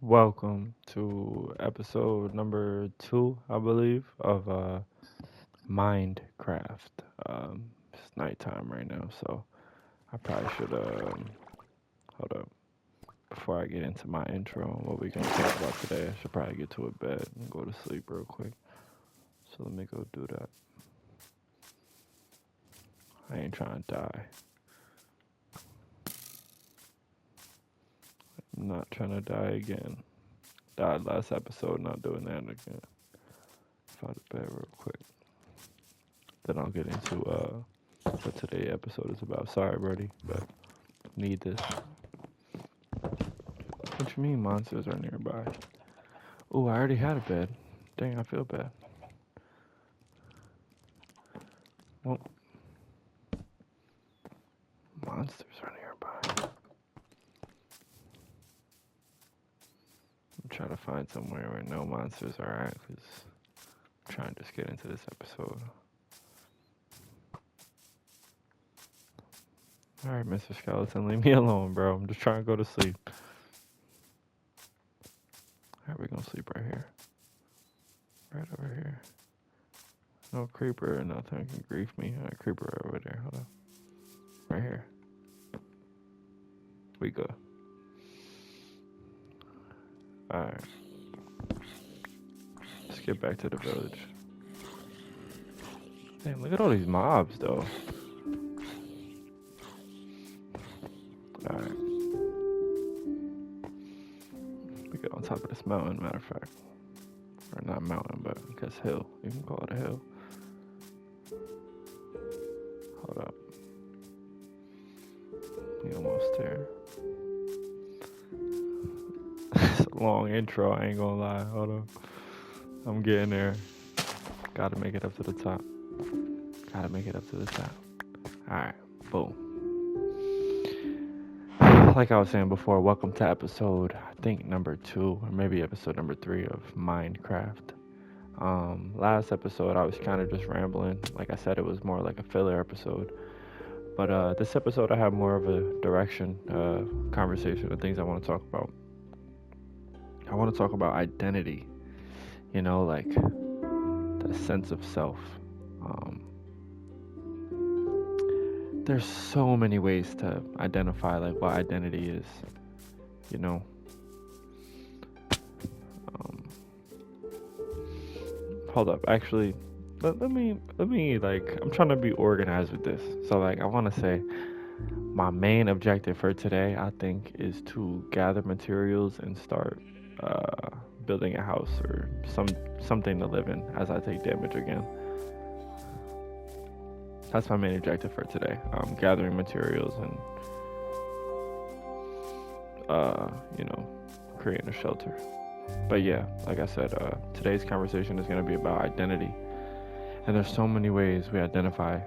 Welcome to episode number 2, I believe, of Minecraft. It's nighttime right now, so I probably should hold up before I get into my intro and what we're gonna talk about today. I should probably get to a bed and go to sleep real quick. So let me go do that. I ain't trying to die. I'm not trying to die again. Died last episode, not doing that again. Find a bed real quick. Then I'll get into what today's episode is about. Sorry, Brody, but need this. What you mean monsters are nearby? Oh, I already had a bed. Dang, I feel bad. Well, monsters are nearby. I'm trying to find somewhere where no monsters are at, because I'm trying to just get into this episode. Alright, Mr. Skeleton, leave me alone, bro. I'm just trying to go to sleep. Alright, we're gonna sleep right here. Right over here. No creeper or nothing can grief me. Alright, creeper right over there. Hold on. Right here. We go. Alright. Let's get back to the village. Damn, look at all these mobs, though. Alright. We get on top of this mountain, matter of fact. Or not mountain, but I guess hill. You can call it a hill. Hold up. We almost there. It's a long intro, I ain't gonna lie. Hold up. I'm getting there. Gotta make it up to the top. Gotta make it up to the top. Alright, boom. Like I was saying before, welcome to episode, I think number 2, or maybe episode number 3 of Minecraft. Last episode I was kind of just rambling. Like I said, it was more like a filler episode. But this episode I have more of a direction, conversation, the things I want to talk about. I want to talk about identity. You know, like the sense of self. There's so many ways to identify like what identity is, you know. Hold up, actually, let me like, I'm trying to be organized with this. So like, I want to say my main objective for today, I think, is to gather materials and start building a house or something to live in as I take damage again. That's my main objective for today. Gathering materials and creating a shelter. But yeah, like I said, today's conversation is going to be about identity. And there's so many ways we identify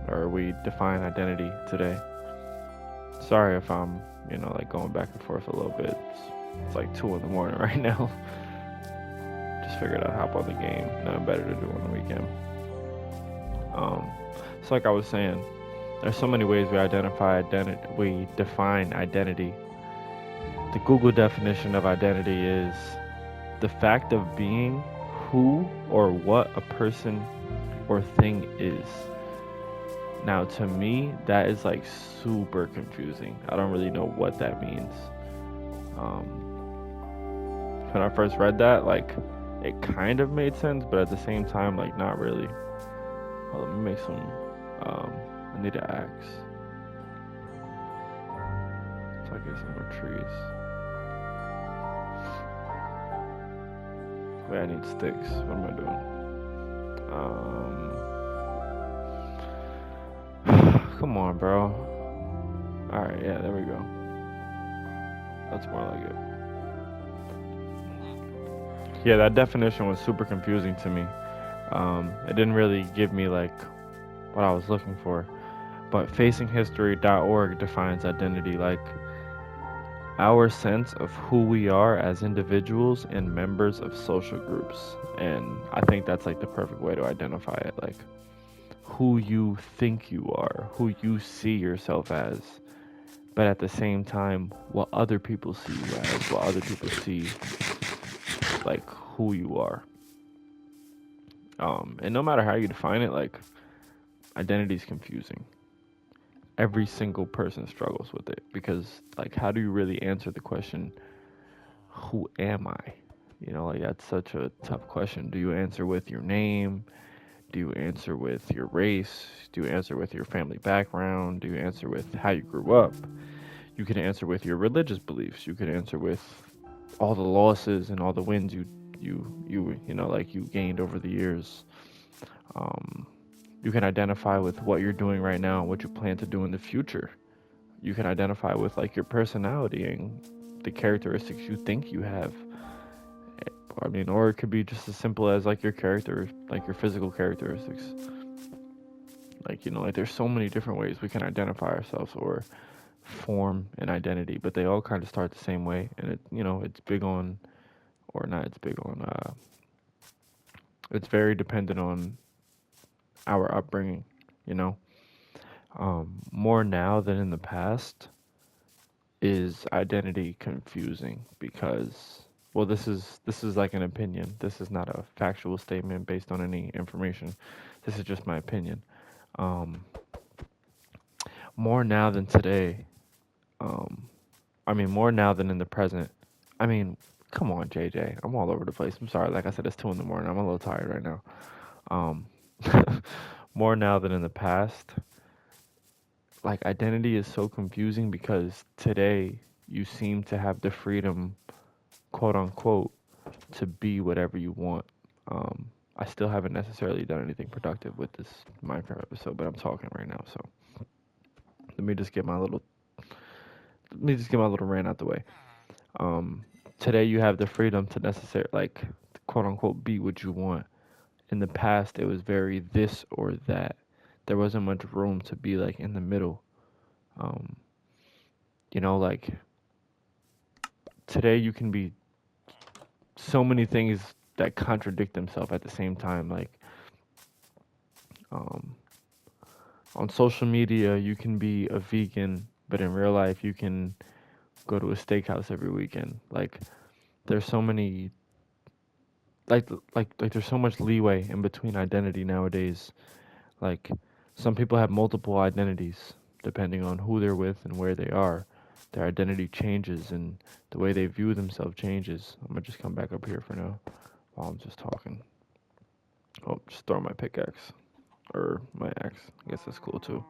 or we define identity today. Sorry if I'm, like going back and forth a little bit. It's like 2 in the morning right now. Just figured I'd hop on the game. Nothing better to do on the weekend. So like I was saying, there's so many ways we define identity. The Google definition of identity is the fact of being who or what a person or thing is. Now, to me, that is like super confusing. I don't really know what that means. When I first read that, like, it kind of made sense, but at the same time, like, not really. Well, let me make some, I need an axe. So I get some more trees. Wait, I need sticks. What am I doing? Come on, bro. Alright, yeah, there we go. That's more like it. Yeah, that definition was super confusing to me. It didn't really give me like what I was looking for. But facinghistory.org defines identity like our sense of who we are as individuals and members of social groups. And I think that's like the perfect way to identify it. Like who you think you are, who you see yourself as but at the same time, what other people see you as, what other people see like who you are. And no matter how you define it, like identity is confusing. Every single person struggles with it because, like, how do you really answer the question, who am I? You know, like that's such a tough question. Do you answer with your name? Do you answer with your race? Do you answer with your family background? Do you answer with how you grew up? You can answer with your religious beliefs. You could answer with all the losses and all the wins you know, like you gained over the years. Um, you can identify with what you're doing right now and what you plan to do in the future. You can identify with like your personality and the characteristics you think you have. I mean, or it could be just as simple as like your character, like your physical characteristics. Like, you know, like there's so many different ways we can identify ourselves or form an identity, but they all kind of start the same way. And it, you know, it's big on, or not, it's big on, it's very dependent on our upbringing, you know. More now than in the past is identity confusing because, well, this is like an opinion. This is not a factual statement based on any information. This is just my opinion. Um, more now than today. Um, I mean, more now than in the present. I mean, come on, JJ. I'm all over the place. I'm sorry. Like I said, it's 2 in the morning. I'm a little tired right now. Um, more now than in the past. Like identity is so confusing because today you seem to have the freedom, quote unquote, to be whatever you want. I still haven't necessarily done anything productive with this Minecraft episode, but I'm talking right now, so let me just get my little rant out the way. Um, Today you have the freedom to necessarily like quote unquote be what you want. In the past, it was very this or that. There wasn't much room to be like in the middle. Um, you know, like today you can be so many things that contradict themselves at the same time. Like um, on social media, you can be a vegan, but in real life, you can go to a steakhouse every weekend. Like there's so many, like there's so much leeway in between identity nowadays. Like some people have multiple identities depending on who they're with and where they are. Their identity changes and the way they view themselves changes. I'm gonna just come back up here for now while I'm just talking. Oh, just throw my pickaxe or my axe. I guess that's cool too.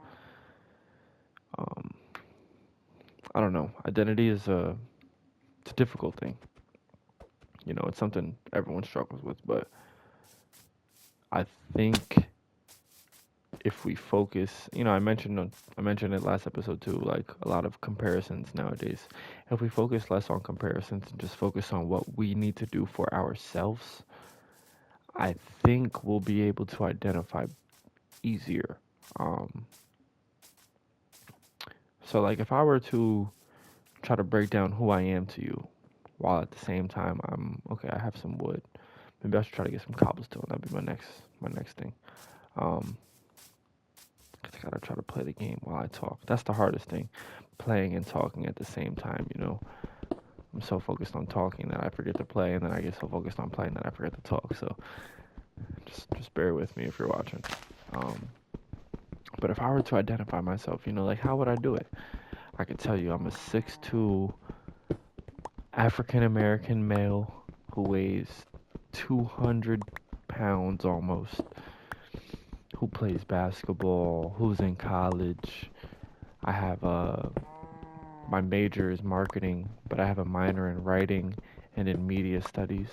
Um, I don't know. Identity is it's a difficult thing. You know, it's something everyone struggles with, but I think if we focus, you know, I mentioned it last episode too, like a lot of comparisons nowadays. If we focus less on comparisons and just focus on what we need to do for ourselves, I think we'll be able to identify easier. Um, so like if I were to try to break down who I am to you, while at the same time I'm okay, I have some wood. Maybe I should try to get some cobblestone. That'd be my next thing. Um, 'Cause I gotta try to play the game while I talk. That's the hardest thing, playing and talking at the same time. You know, I'm so focused on talking that I forget to play, and then I get so focused on playing that I forget to talk. So just bear with me if you're watching. Um, but if I were to identify myself, you know, like how would I do it? I could tell you I'm a 6'2" African American male who weighs 200 pounds almost, who plays basketball, who's in college. I have my major is marketing, but I have a minor in writing and in media studies.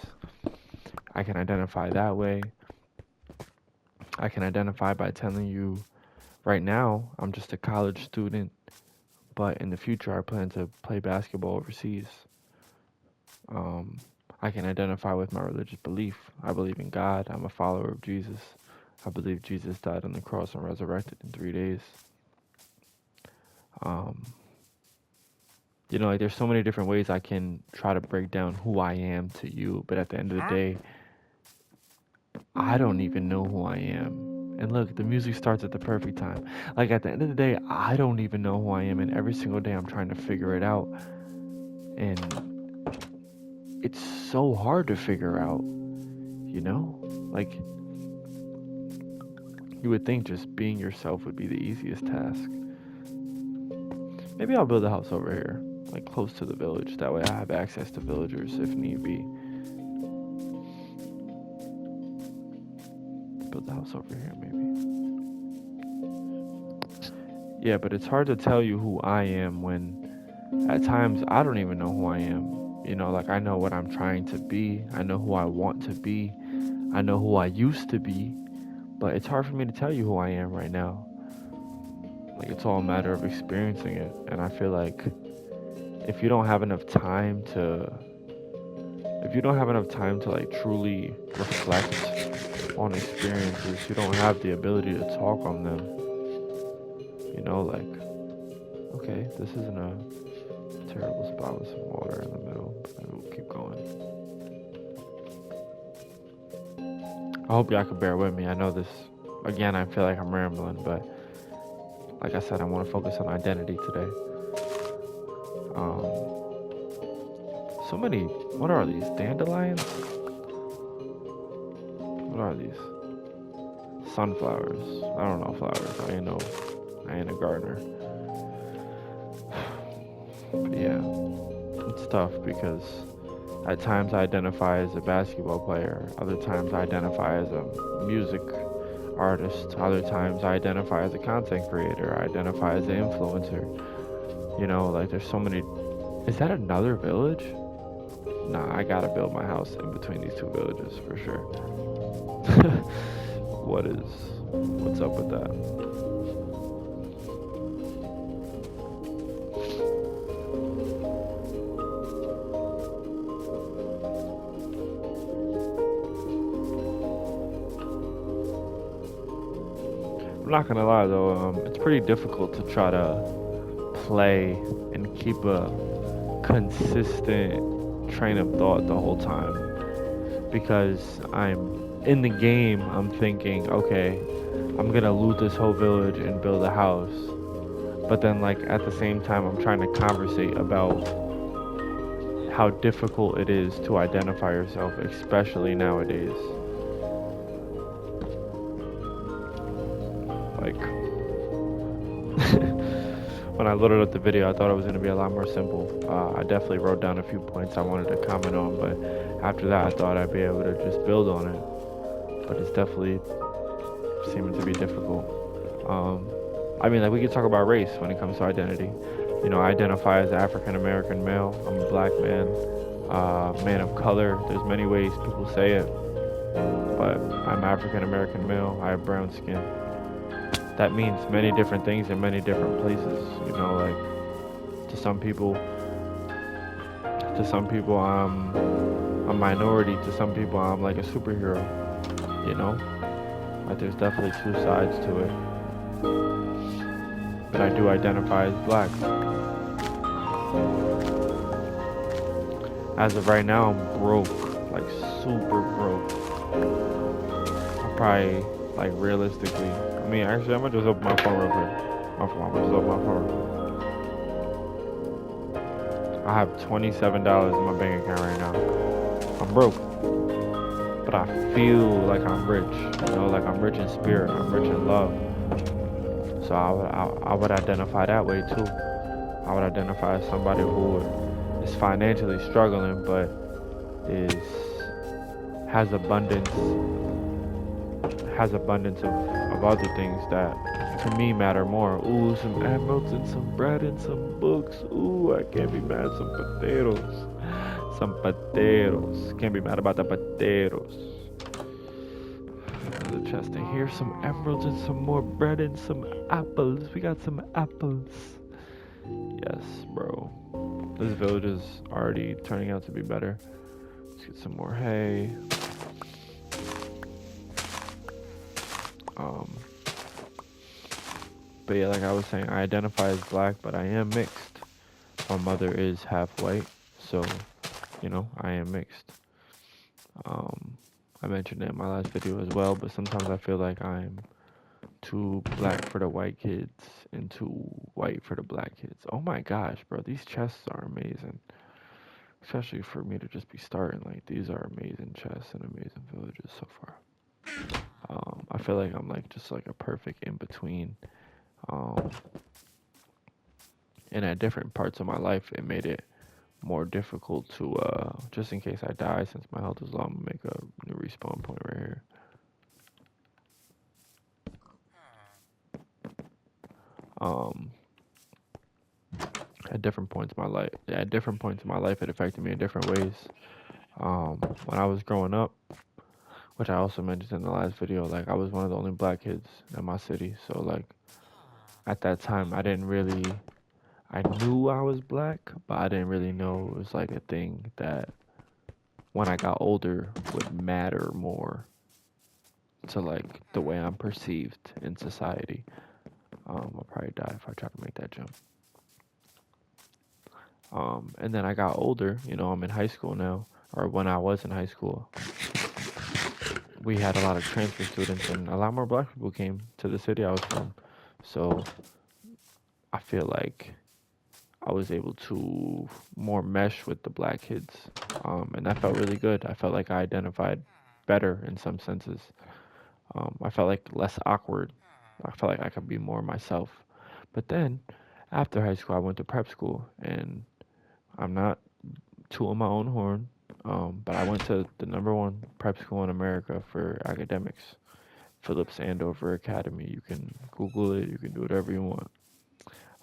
I can identify that way. I can identify by telling you right now I'm just a college student, but in the future I plan to play basketball overseas. Um, I can identify with my religious belief. I believe in God. I'm a follower of Jesus. I believe Jesus died on the cross and resurrected in 3 days. Um, you know, like there's so many different ways I can try to break down who I am to you, but at the end of the day, I don't even know who I am. And look, the music starts at the perfect time. Like at the end of the day, I don't even know who I am, and every single day I'm trying to figure it out. And it's so hard to figure out, you know? Like, you would think just being yourself would be the easiest task. Maybe I'll build a house over here, like close to the village. That way I have access to villagers if need be. Build a house over here, maybe. Yeah, but it's hard to tell you who I am when at times I don't even know who I am. You know, like I know what I'm trying to be, I know who I want to be, I know who I used to be, but it's hard for me to tell you who I am right now. Like it's all a matter of experiencing it. And I feel like if you don't have enough time to like truly reflect on experiences, you don't have the ability to talk on them. You know, like, okay, this isn't a terrible spot with some water in the middle. Maybe we'll keep going. I hope y'all can bear with me. I know this, again, I feel like I'm rambling, but like I said, I want to focus on identity today. So many, what are these, dandelions? What are these? Sunflowers. I don't know flowers. I ain't a gardener. But yeah, it's tough because at times I identify as a basketball player, other times I identify as a music artist, other times I identify as a content creator, I identify as an influencer. You know, like there's so many. Is that another village? Nah, I gotta build my house in between these two villages for sure. What's up with that? I'm not gonna lie though, it's pretty difficult to try to play and keep a consistent train of thought the whole time because I'm in the game. I'm thinking, okay, I'm gonna loot this whole village and build a house, but then like at the same time I'm trying to conversate about how difficult it is to identify yourself, especially nowadays. Like when I loaded up the video, I thought it was going to be a lot more simple. I definitely wrote down a few points I wanted to comment on, but after that, I thought I'd be able to just build on it. But it's definitely seeming to be difficult. I mean, like we could talk about race when it comes to identity. You know, I identify as an African American male. I'm a black man, man of color. There's many ways people say it, but I'm African American male. I have brown skin. That means many different things in many different places. You know, like to some people I'm a minority. To some people I'm like a superhero. You know, like there's definitely two sides to it. But I do identify as black. As of right now, I'm broke, like super broke. I probably, like realistically, I mean, actually, I'm gonna just open my phone real quick. I'm gonna just open my phone real quick. I have $27 in my bank account right now. I'm broke, but I feel like I'm rich. You know, like I'm rich in spirit. I'm rich in love. So I would identify that way too. I would identify as somebody who is financially struggling, but has abundance of other things that to me matter more. Ooh, some emeralds and some bread and some books. Ooh, I can't be mad. Some potatoes. Can't be mad about the potatoes. The chest in here, some emeralds and some more bread and some apples. We got some apples. Yes, bro. This village is already turning out to be better. Let's get some more hay. But yeah, like I was saying, I identify as black, but I am mixed. My mother is half white, so, you know, I am mixed. I mentioned it in my last video as well, but sometimes I feel like I'm too black for the white kids and too white for the black kids. Oh my gosh, bro, these chests are amazing. Especially for me to just be starting, like these are amazing chests and amazing villages so far. I feel like I'm like just like a perfect in between. Um, and at different parts of my life, it made it more difficult to just in case I die, since my health is low, I'm gonna make a new respawn point right here. Um, at different points in my life, it affected me in different ways. When I was growing up, which I also mentioned in the last video, like I was one of the only black kids in my city. So like at that time, I knew I was black, but I didn't really know it was like a thing that when I got older would matter more to like the way I'm perceived in society. I'll probably die if I try to make that jump. And then I got older, I'm in high school now, or when I was in high school, we had a lot of transfer students and a lot more black people came to the city I was from. So I feel like I was able to more mesh with the black kids. And that felt really good. I felt like I identified better in some senses. I felt like less awkward. I felt like I could be more myself. But then after high school, I went to prep school, and I'm not tooting my own horn, but I went to the number one prep school in America for academics, Phillips Andover Academy. You can Google it. You can do whatever you want.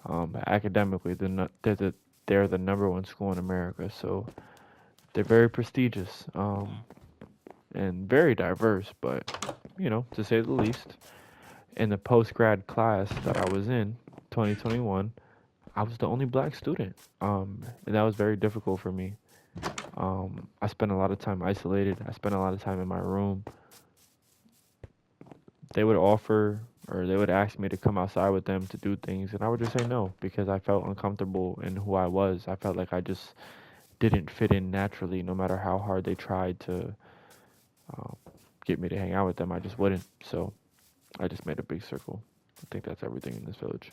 But academically, they're the number one school in America, so they're very prestigious and very diverse. But to say the least, in the post grad class that I was in, 2021, I was the only black student, and that was very difficult for me. I spent a lot of time isolated. I spent a lot of time in my room. They would offer or they would ask me to come outside with them to do things, and I would just say no because I felt uncomfortable in who I was. I felt like I just didn't fit in naturally, no matter how hard they tried to um, get me to hang out with them. I just wouldn't. So I just made a big circle. I think that's everything in this village.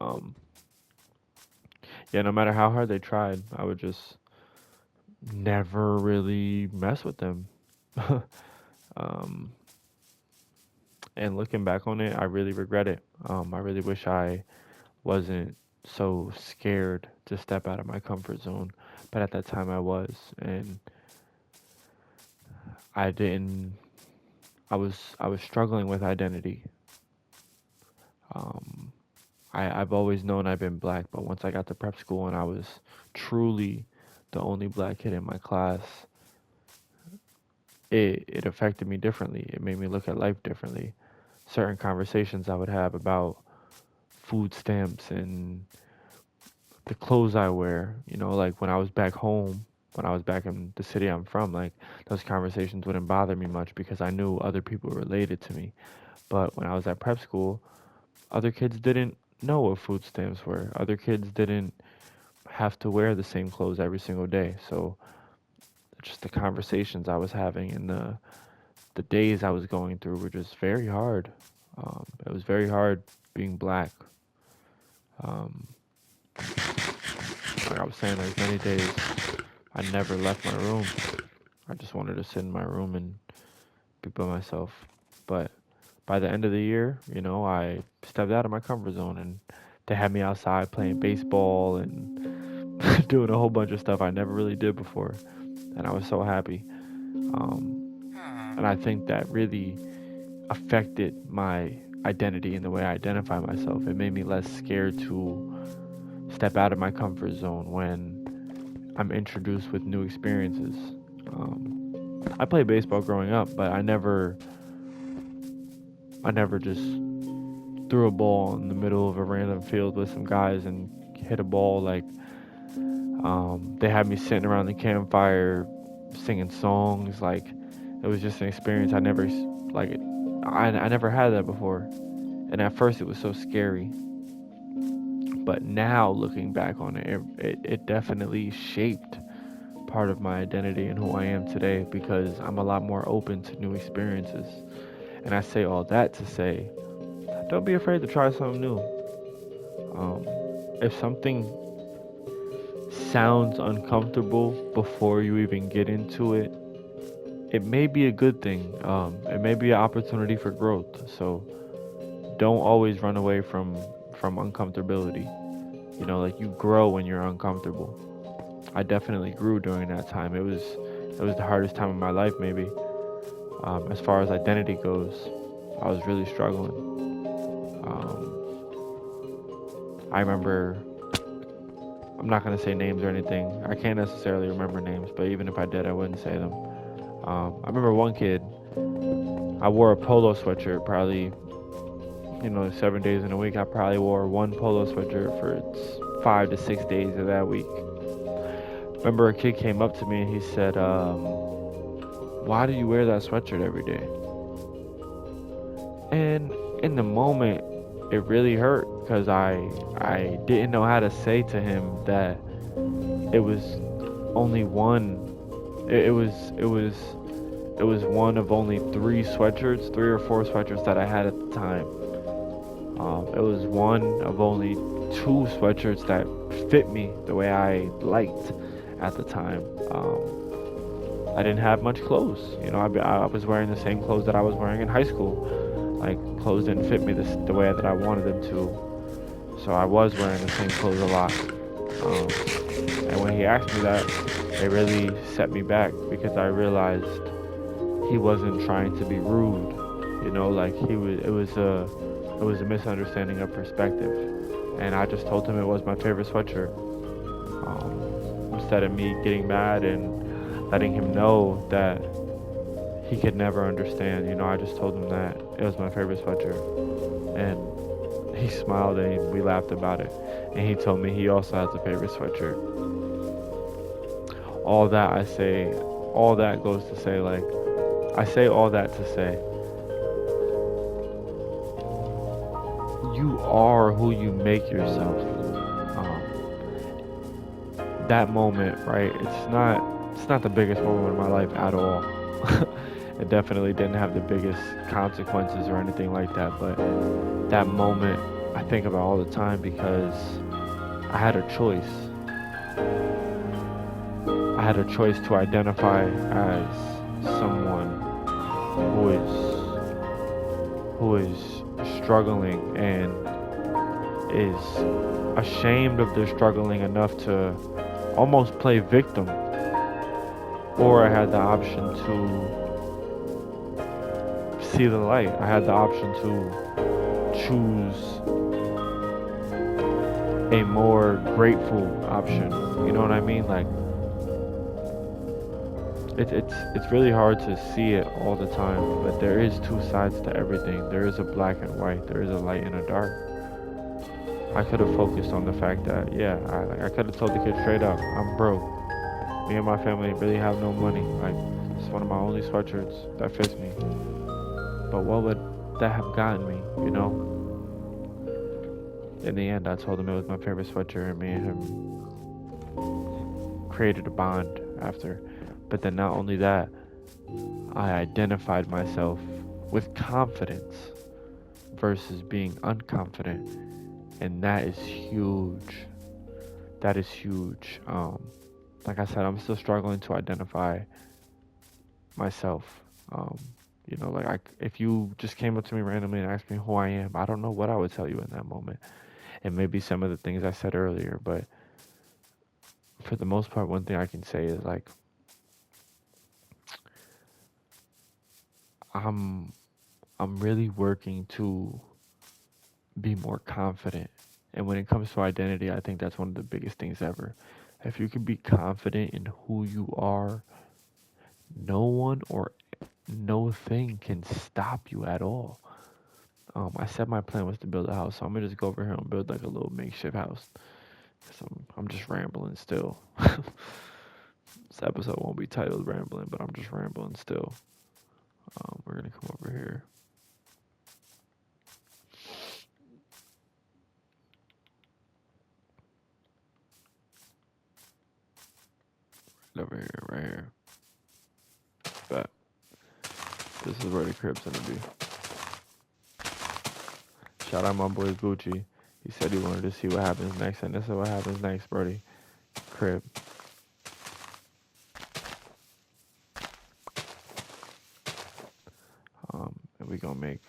Um, yeah, no matter how hard they tried, I would just never really mess with them. um, and looking back on it, I really regret it. I really wish I wasn't so scared to step out of my comfort zone, but at that time I was, and I didn't. I was struggling with identity. Um, I've always known I've been black, but once I got to prep school and I was truly the only black kid in my class, it affected me differently. It made me look at life differently. Certain conversations I would have about food stamps and the clothes I wear, like when I was back home, when I was back in the city I'm from, like those conversations wouldn't bother me much because I knew other people related to me. But when I was at prep school, other kids didn't know what food stamps were. Other kids didn't have to wear the same clothes every single day. So just the conversations I was having and the days I was going through were just very hard. It was very hard being black. Um, like I was saying, there's many days I never left my room. I just wanted to sit in my room and be by myself. But by the end of the year, I stepped out of my comfort zone, and they had me outside playing baseball and doing a whole bunch of stuff I never really did before. And I was so happy. And I think that really affected my identity and the way I identify myself. It made me less scared to step out of my comfort zone when I'm introduced with new experiences. I played baseball growing up, but I never just threw a ball in the middle of a random field with some guys and hit a ball. Like they had me sitting around the campfire singing songs. Like it was just an experience I never had that before. And at first it was so scary. But now looking back on it, it definitely shaped part of my identity and who I am today because I'm a lot more open to new experiences. And I say all that to say, don't be afraid to try something new. Um, if something sounds uncomfortable before you even get into it, it may be a good thing. It may be an opportunity for growth. So don't always run away from uncomfortability. You know, like you grow when you're uncomfortable. I definitely grew during that time. It was the hardest time of my life, maybe. As far as identity goes, I was really struggling. Um, I remember, I'm not gonna say names or anything. I can't necessarily remember names, but even if I did, I wouldn't say them. I remember one kid. I wore a polo sweatshirt probably, 7 days in a week. I probably wore one polo sweatshirt for 5 to 6 days of that week. Remember, a kid came up to me and he said, "Why do you wear that sweatshirt every day?" And in the moment, it really hurt because I didn't know how to say to him that it was only one. It was one of only three or four sweatshirts that I had at the time. It was one of only two sweatshirts that fit me the way I liked at the time. I didn't have much clothes. I was wearing the same clothes that I was wearing in high school. Like, clothes didn't fit me the way that I wanted them to. So I was wearing the same clothes a lot. And when he asked me that, it really set me back because I realized he wasn't trying to be rude. Like it was a misunderstanding of perspective. And I just told him it was my favorite sweatshirt. Instead of me getting mad and letting him know that he could never understand, I just told him that it was my favorite sweatshirt. And he smiled and we laughed about it. And he told me he also has a favorite sweatshirt. All that goes to say, like, I say all that to say, you are who you make yourself. Um, that moment, right? It's not the biggest moment of my life at all. It definitely didn't have the biggest consequences or anything like that, but that moment I think about all the time because I had a choice. I had a choice to identify as someone who is struggling and is ashamed of their struggling enough to almost play victim, or I had the option to see the light. I had the option to choose a more grateful option. You know what I mean? Like, it's really hard to see it all the time, but there is two sides to everything. There is a black and white. There is a light and a dark. I could have focused on the fact that, yeah, I could have told the kid straight up, I'm broke. Me and my family really have no money. Like, it's one of my only sweatshirts that fits me. But what would that have gotten me, you know? In the end, I told him it was my favorite sweatshirt, and me and him created a bond after. But then not only that, I identified myself with confidence versus being unconfident. And that is huge. That is huge. Like I said, I'm still struggling to identify myself. If you just came up to me randomly and asked me who I am, I don't know what I would tell you in that moment. And maybe some of the things I said earlier, but for the most part, one thing I can say is, like, I'm really working to be more confident. And when it comes to identity, I think that's one of the biggest things ever. If you can be confident in who you are, no one or no thing can stop you at all. I said my plan was to build a house, so I'm gonna just go over here and build like a little makeshift house. Cause I'm just rambling still. This episode won't be titled rambling, but I'm just rambling still. We're gonna come over here. Over here, right here. But this is where the crib's gonna be. Shout out my boy Gucci. He said he wanted to see what happens next, and this is what happens next, Brody. Crib. And we gonna make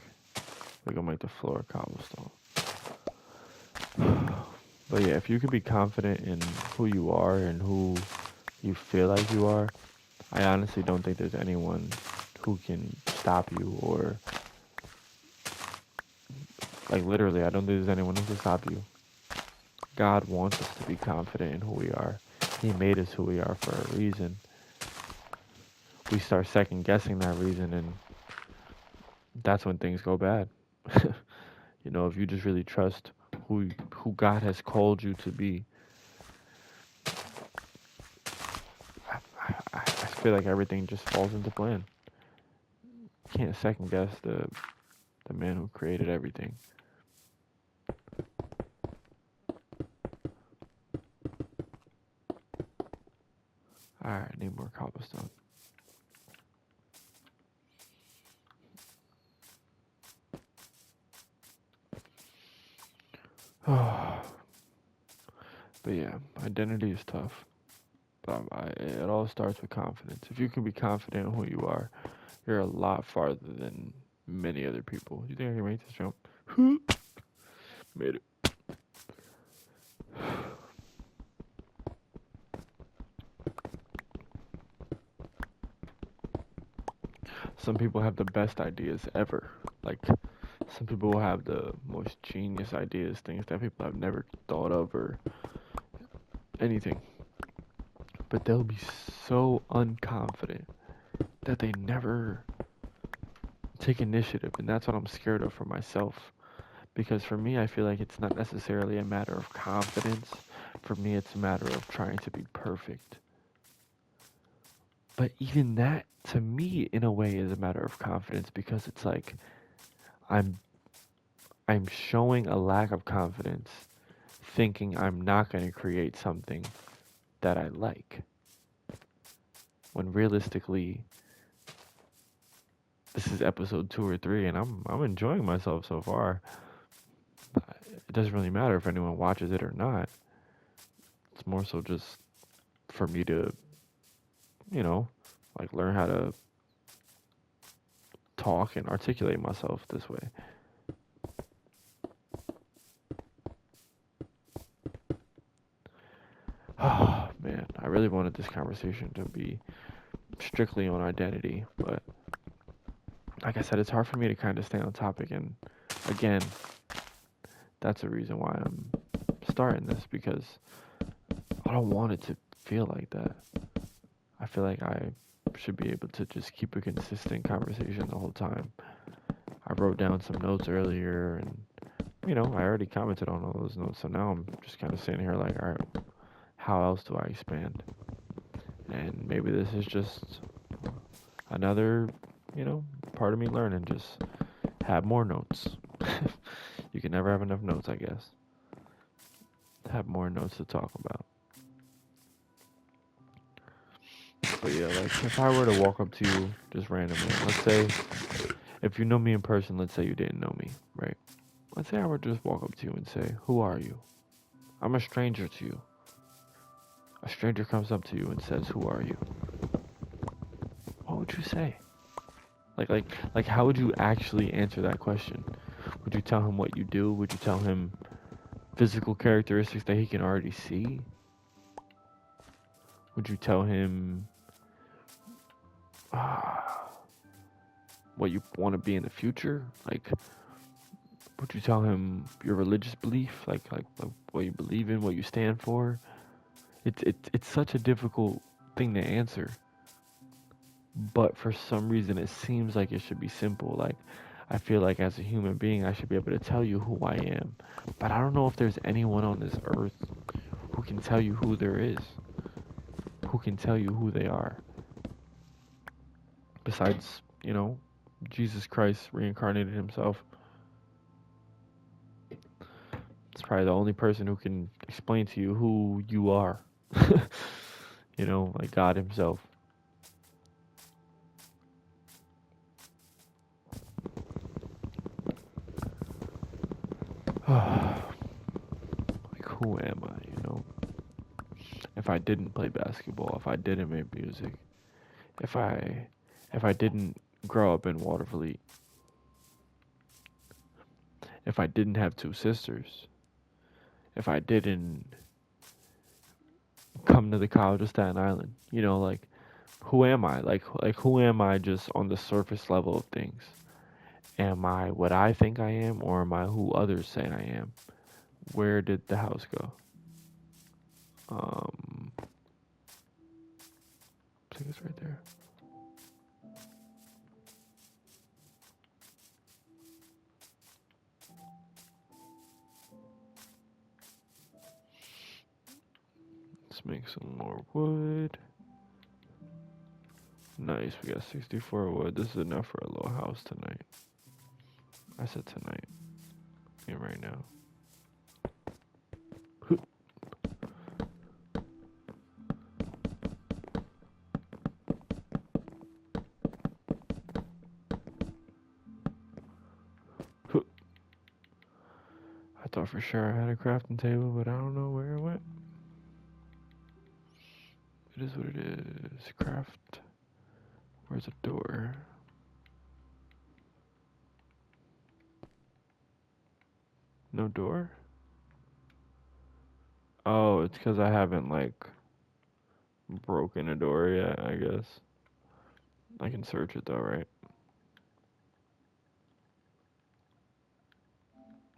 the floor cobblestone. But yeah, if you could be confident in who you are and who you feel like you are, I honestly don't think there's anyone who can stop you, or like literally, I don't think there's anyone who can stop you. God wants us to be confident in who we are. He made us who we are for a reason. We start second guessing that reason, and that's when things go bad. You know, if you just really trust who God has called you to be, I feel like everything just falls into plan. Can't second guess the man who created everything. Alright, I need more cobblestone. But yeah, identity is tough. But it all starts with confidence. If you can be confident in who you are, you're a lot farther than many other people. You think I can make this jump? Made it. Some people have the best ideas ever. Like, some people will have the most genius ideas, things that people have never thought of or anything. But they'll be so unconfident that they never take initiative. And that's what I'm scared of for myself. Because for me, I feel like it's not necessarily a matter of confidence. For me, it's a matter of trying to be perfect. But even that, to me, in a way, is a matter of confidence, because it's like I'm showing a lack of confidence, thinking I'm not going to create something that I like. When realistically, this is episode 2 or 3, and I'm enjoying myself so far. It doesn't really matter if anyone watches it or not. It's more so just for me to, you know, like learn how to talk and articulate myself this way. Oh man, I really wanted this conversation to be strictly on identity, but like I said, it's hard for me to kind of stay on topic, and again, that's the reason why I'm starting this, because I don't want it to feel like that. I feel like I should be able to just keep a consistent conversation the whole time. I wrote down some notes earlier, and you know, I already commented on all those notes, so now I'm just kind of sitting here like, all right, how else do I expand? And maybe this is just another, you know, part of me learning, just have more notes. You can never have enough notes, I guess. Have more notes to talk about. But yeah, like if I were to walk up to you just randomly, let's say if you know me in person, let's say you didn't know me, right? Let's say I were to just walk up to you and say, "Who are you?" I'm a stranger to you. A stranger comes up to you and says, "Who are you?" What would you say? Like how would you actually answer that question? Would you tell him what you do? Would you tell him physical characteristics that he can already see? Would you tell him what you want to be in the future? Like, would you tell him your religious belief, like what you believe in, what you stand for? It's such a difficult thing to answer, but for some reason it seems like it should be simple. Like, I feel like as a human being, I should be able to tell you who I am, but I don't know if there's anyone on this earth who can tell you who there is, who can tell you who they are, besides, you know, Jesus Christ reincarnated himself. It's probably the only person who can explain to you who you are. You know, like God himself. Like, who am I, you know? If I didn't play basketball, if I didn't make music, if I if I didn't grow up in Watervliet, if I didn't have two sisters, if I didn't come to the college of Staten Island, you know, like who am I? Like who am I just on the surface level of things? Am I what I think I am, or am I who others say I am? Where did the house go? I think it's right there. Let's make some more wood. Nice, we got 64 wood. This is enough for a little house tonight. I said tonight. Yeah, right now. I thought for sure I had a crafting table, but I don't know where it went. It is what it is. Craft. Where's a door? No door? Oh, it's because I haven't, like, broken a door yet, I guess. I can search it though, right?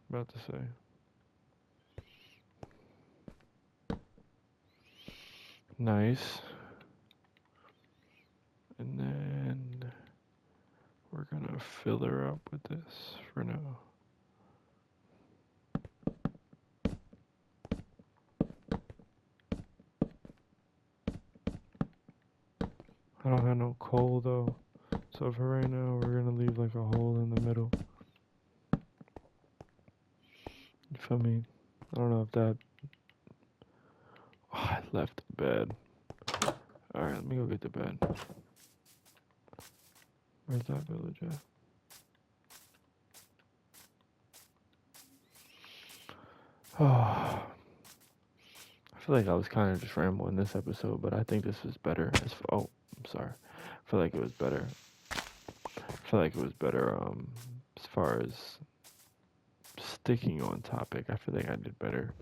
About to say. Nice. And then we're gonna fill her up with this for now. I don't have no coal though. So for right now, we're gonna leave like a hole in the middle. You feel me? I don't know if that. Oh, I left the bed. Alright, let me go get the bed. Where's that village at? Oh, I feel like I was kind of just rambling this episode, but I think this was better. Oh, I'm sorry. I feel like it was better. I feel like it was better. As far as sticking on topic, I feel like I did better.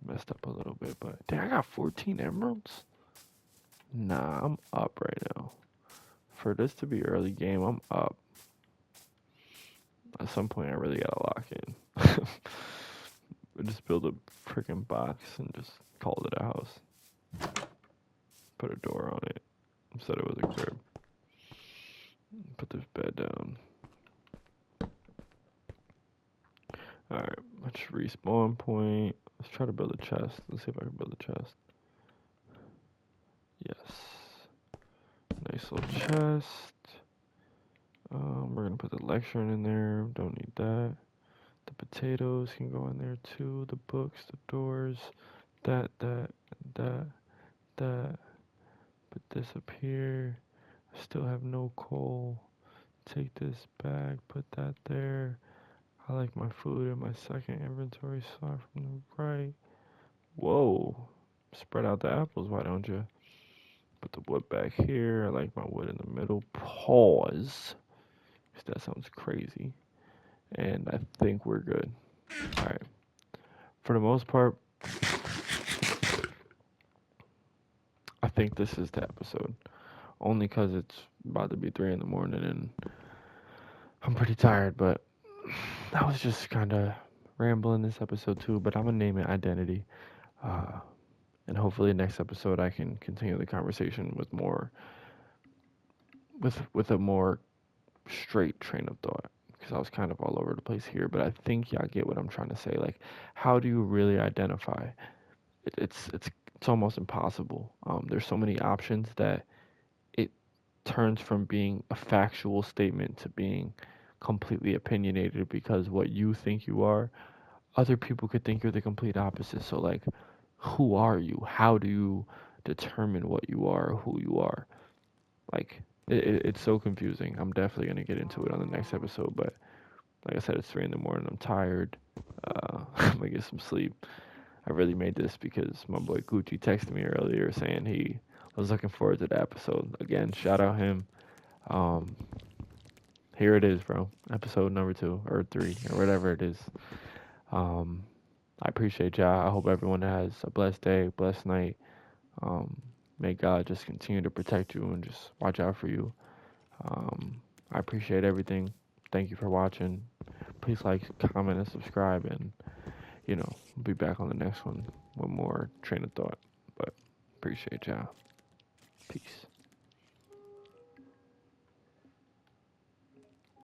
Messed up a little bit, but dang, I got 14 emeralds. Nah, I'm up right now. For this to be early game, I'm up. At some point, I really gotta lock in. We just build a freaking box and just call it a house. Put a door on it. Said it was a crib. Put this bed down. Alright, let's respawn point. Let's try to build a chest. Let's see if I can build a chest. Yes. Nice little chest. We're gonna put the lecturing in there. Don't need that. The potatoes can go in there too. The books, the doors, that. Put this up here. I still have no coal. Take this back, put that there. I like my food in my second inventory slot from the right. Whoa. Spread out the apples, why don't you? Put the wood back here. I like my wood in the middle. Pause. That sounds crazy. And I think we're good. Alright. For the most part, I think this is the episode. Only because it's about to be 3 in the morning and I'm pretty tired, but I was just kind of rambling this episode too. But I'm going to name it Identity. And hopefully next episode I can continue the conversation with more, with a more straight train of thought. Because I was kind of all over the place here, but I think y'all get what I'm trying to say. Like, how do you really identify? It's almost impossible. There's so many options that it turns from being a factual statement to being completely opinionated because what you think you are, other people could think you're the complete opposite. So like, who are you? How do you determine what you are or who you are? Like, it's so confusing. I'm definitely gonna get into it on the next episode, but Like I said, it's 3 in the morning. I'm tired. I'm gonna get some sleep. I really made this because my boy Gucci texted me earlier saying he was looking forward to the episode. Again, shout out him. Um, Here it is, bro. Episode number 2 or 3 or whatever it is. Um, I appreciate y'all. I hope everyone has a blessed day, blessed night. Um, May God just continue to protect you and just watch out for you. Um, I appreciate everything. Thank you for watching. Please like, comment, and subscribe. And, we'll be back on the next one with more train of thought. But appreciate y'all. Peace.